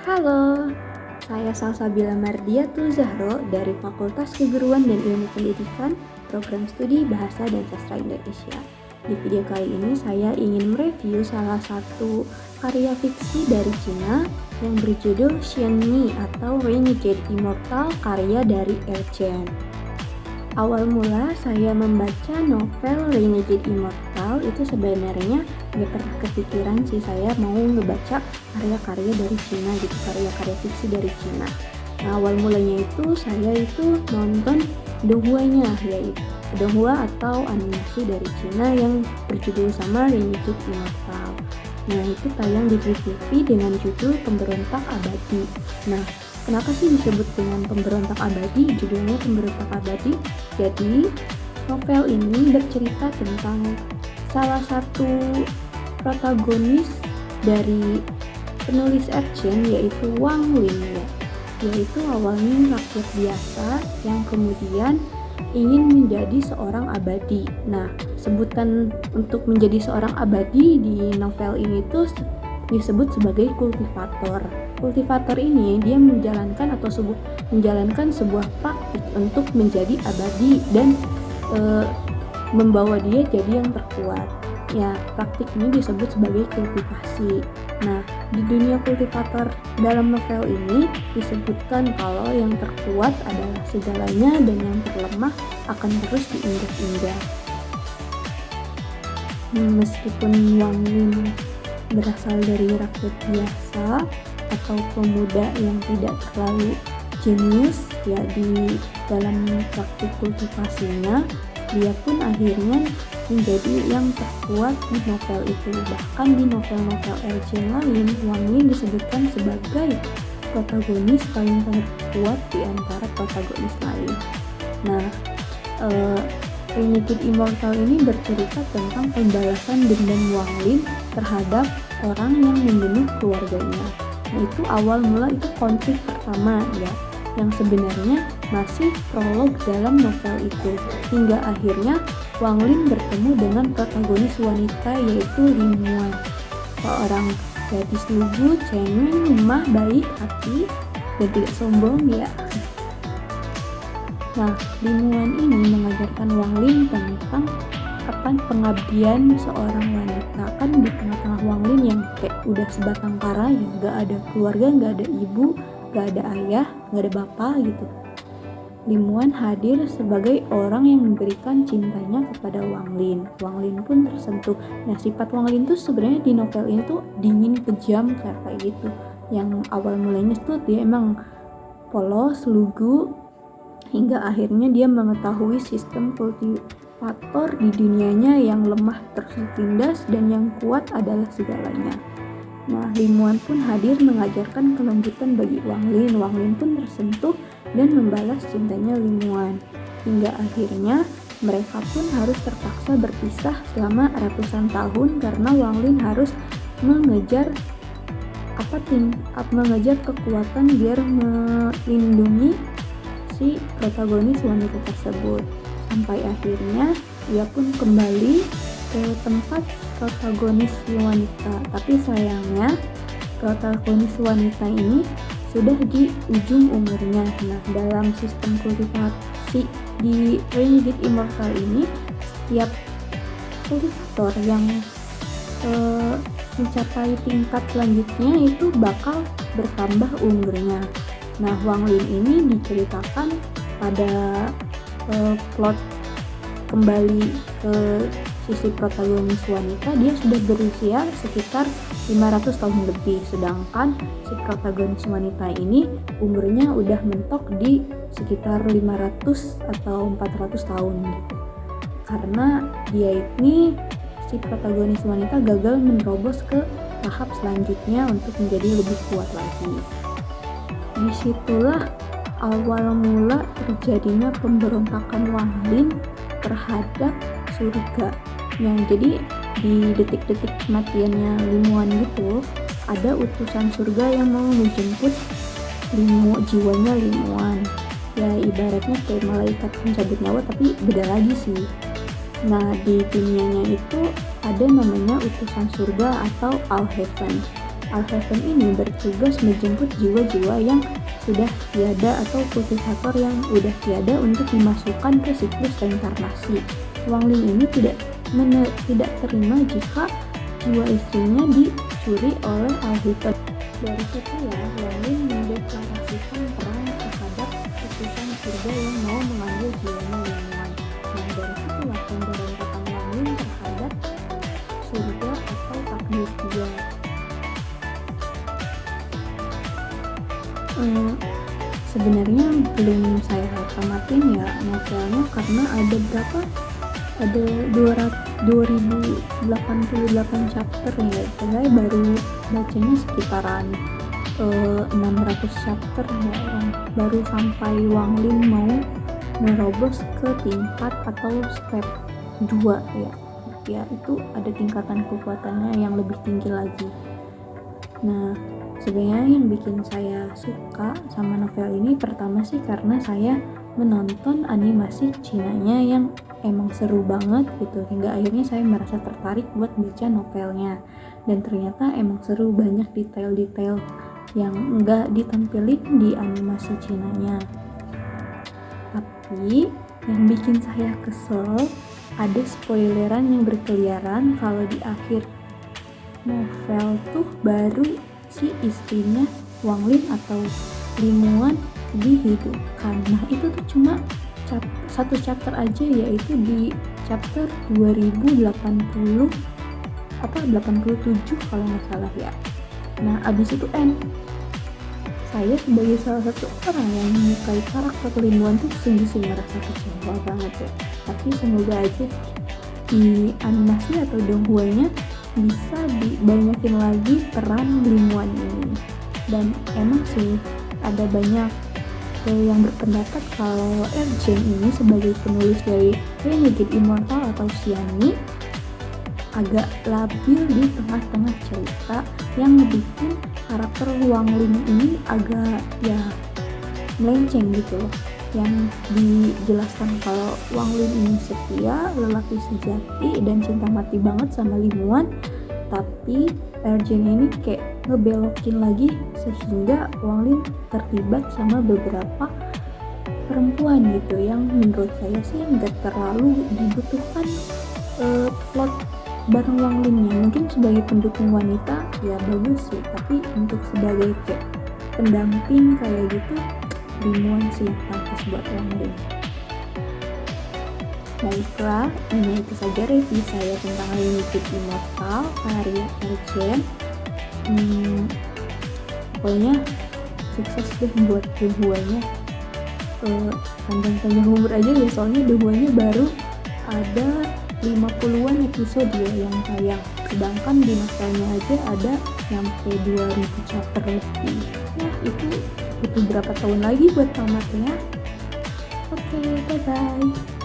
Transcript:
Halo, saya Salsabila Mardiatul Zahro dari Fakultas Keguruan dan Ilmu Pendidikan, Program Studi Bahasa dan Sastra Indonesia. Di video kali ini saya ingin mereview salah satu karya fiksi dari Cina yang berjudul Xianni atau Renegade Immortal karya dari Erchen. Awal mula saya membaca novel Renegade Immortal itu sebenarnya gak pernah kepikiran sih saya mau ngebaca karya-karya dari Cina gitu, karya-karya fiksi dari Cina. Nah, awal mulanya itu saya itu nonton Donghua-nya, yaitu Donghua atau animasi dari Cina yang berjudul sama Renegade Immortal. Nah, itu tayang di TV dengan judul Pemberontak Abadi. Nah, kenapa sih disebut dengan Pemberontak Abadi? Judulnya Pemberontak Abadi. Jadi, novel ini bercerita tentang salah satu protagonis dari penulis Erchen, yaitu Wang Lin, yaitu awalnya rakyat biasa yang kemudian ingin menjadi seorang abadi. Nah, sebutan untuk menjadi seorang abadi di novel ini tuh disebut sebagai kultivator. Kultivator ini dia menjalankan sebuah praktik untuk menjadi abadi dan membawa dia jadi yang terkuat. Ya, praktik ini disebut sebagai kultivasi. Nah, di dunia kultivator dalam novel ini disebutkan kalau yang terkuat adalah segalanya dan yang terlemah akan terus diinjak-injak. Meskipun Wang Lin berasal dari rakyat biasa atau pemuda yang tidak terlalu jenius ya di dalam praktik kultivasinya, dia pun akhirnya menjadi yang terkuat di novel itu. Bahkan di novel-novel Erchen lain, Wang Lin disebutkan sebagai protagonis paling terkuat di antara protagonis lain. Nah, Renegade Immortal ini bercerita tentang pembalasan dendam Wang Lin terhadap orang yang membunuh keluarganya. Nah, itu awal mula itu konflik pertama ya, yang sebenarnya masih prolog dalam novel itu, hingga akhirnya Wang Lin bertemu dengan protagonis wanita yaitu Lin Muan, seorang gadis lugu, cengeng, lemah, baik hati, dan tidak sombong ya. Nah, Lin Muan ini mengajarkan Wang Lin tentang pengabdian seorang wanita. Kan di tengah-tengah Wang Lin yang kayak udah sebatang kara ya, gak ada keluarga, gak ada ibu, gak ada ayah, gak ada bapak gitu. Lin Muan hadir sebagai orang yang memberikan cintanya kepada Wang Lin. Wang Lin pun tersentuh. Nah, sifat Wang Lin tuh sebenarnya di novel ini tuh dingin, kejam kayak gitu. Yang awal mulanya tuh dia emang polos, lugu, hingga akhirnya dia mengetahui sistem kultivator di dunianya yang lemah terus ditindas dan yang kuat adalah segalanya. Nah, Lin Muan pun hadir mengajarkan kelanjutan bagi Wang Lin. Wang Lin pun tersentuh dan membalas cintanya Lin Muan. Hingga akhirnya mereka pun harus terpaksa berpisah selama ratusan tahun karena Wang Lin harus mengejar kekuatan biar melindungi si protagonis wanita tersebut. Sampai akhirnya ia pun kembali ke tempat protagonis wanita, tapi sayangnya protagonis wanita ini sudah di ujung umurnya. Nah, dalam sistem kultivasi di Renegade Immortal ini, setiap kultivator yang mencapai tingkat selanjutnya itu bakal bertambah umurnya. Nah, Wang Lin ini diceritakan pada plot kembali ke sisi protagonis wanita, dia sudah berusia sekitar 500 tahun lebih, sedangkan si protagonis wanita ini umurnya udah mentok di sekitar 500 atau 400 tahun gitu. Karena dia ini, si protagonis wanita gagal menerobos ke tahap selanjutnya untuk menjadi lebih kuat lagi. Disitulah awal mula terjadinya pemberontakan Wang Lin terhadap surga. Nah, jadi di detik-detik kematiannya Lin Muan gitu, ada utusan surga yang mau menjemput jiwanya Lin Muan. Ya, ibaratnya kayak malaikat pencabut nyawa, tapi beda lagi sih. Nah, di dunianya itu ada namanya utusan surga atau All Heaven. Al-Heaven ini bertugas menjemput jiwa-jiwa yang sudah tiada atau kultivator yang sudah tiada untuk dimasukkan ke siklus reinkarnasi. Wang Ling ini tidak terima jika jiwa istrinya dicuri oleh Al-Heaven. Dari situ ya, Wang Ling mendeklarasikan perang terhadap utusan surga yang mau mengambil jiwanya Lingmuan. Nah, dari situlah pemberontakan Wang Ling terhadap surga atau takdir dia. Sebenarnya belum saya tamatin ya novelnya karena ada 2088 chapter ya. Saya baru bacanya sekitaran 600 chapter ya, baru sampai Wang Ling mau nerobos ke tingkat atau step 2 ya itu ada tingkatan kekuatannya yang lebih tinggi lagi. Nah, sebenarnya yang bikin saya suka sama novel ini pertama sih karena saya menonton animasi Cinanya yang emang seru banget gitu, hingga akhirnya saya merasa tertarik buat baca novelnya. Dan ternyata emang seru, banyak detail-detail yang enggak ditampilin di animasi Cinanya. Tapi yang bikin saya kesel ada spoileran yang berkeliaran kalau di akhir novel tuh baru si istrinya Wang Ling atau Lingmuan dihidupkan. Nah itu tuh cuma satu chapter aja, yaitu di chapter 2080 apa 87 kalau nggak salah ya. Nah abis itu end. Saya sebagai salah satu orang yang menyukai karakter Lingmuan tuh sungguh merasa kecewa banget ya. Tapi semoga aja di animasi atau donghuanya bisa dibanyakin lagi peran Lingmuan ini. Dan emang sih ada banyak yang berpendapat kalau Ergen ini sebagai penulis dari Renegade Immortal atau Xianyi agak labil di tengah-tengah cerita yang ngebikin karakter Wang Ling ini agak ya melenceng gitu loh. Yang dijelaskan kalau Wang Ling ini setia, lelaki sejati dan cinta mati banget sama Lingmuan, tapi Ergen ini kayak ngebelokin lagi sehingga Wang Ling terlibat sama beberapa perempuan gitu yang menurut saya sih nggak terlalu dibutuhkan plot bareng Wang Lingnya. Mungkin sebagai pendukung wanita ya bagus sih, tapi untuk sebagai kayak pendamping kayak gitu Lingmuan sih pantas buat Wang Ling. Baiklah, ini itu saja review saya tentang Renegade Immortal karya Ergen. Pokoknya sukses deh buat donghuanya. Panjang-panjang umur aja ya, soalnya donghuanya baru ada 50-an episode ya yang tayang, sedangkan di novelnya aja ada sampai 2000 chapter lebih. Ya itu butuh berapa tahun lagi buat tamatnya. Oke, bye bye.